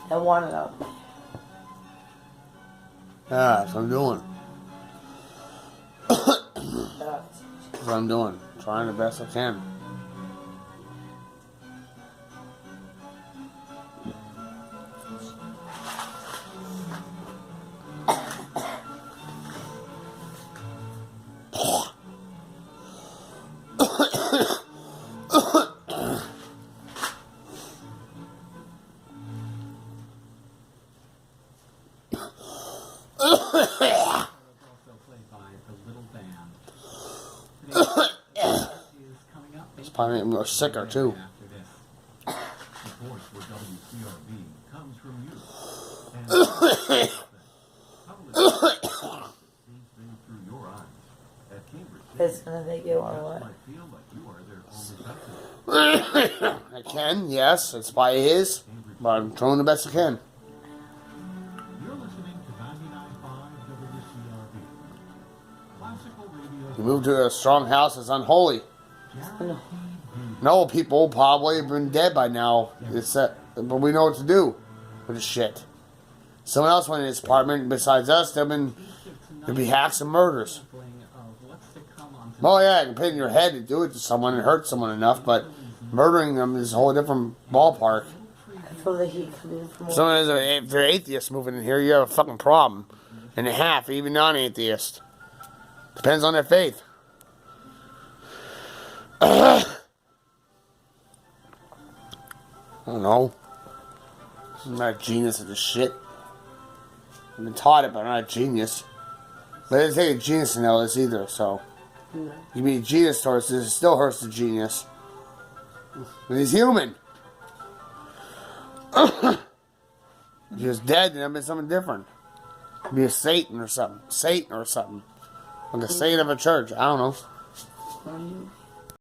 I want it up. Yeah, that's what I'm doing. Uh, That's what I'm doing. Trying the best I can. It's probably making me more sicker too. it's gonna make you want what? I can, yes, it's by his, but I'm trying the best I can. You moved to a strong house that's unholy. No, people probably have been dead by now. It's that, but we know what to do with this shit. Someone else went in his apartment besides us. There'd be hacks and murders. Oh yeah, you can put it in your head to do it to someone and hurt someone enough, but murdering them is a whole different ballpark. I feel the heat coming from. If you're atheist moving in here, you have a fucking problem. And a half, even non-atheist. Depends on their faith. I don't know. I'm not a genius at this shit. I've been taught it, but I'm not a genius. But it doesn't take a genius to know this either, so. No. You can be a genius towards this, it still hurts the genius. But he's human. If he was dead, then it'd be something different. It'd be a Satan or something. Like a saint of a church. I don't know.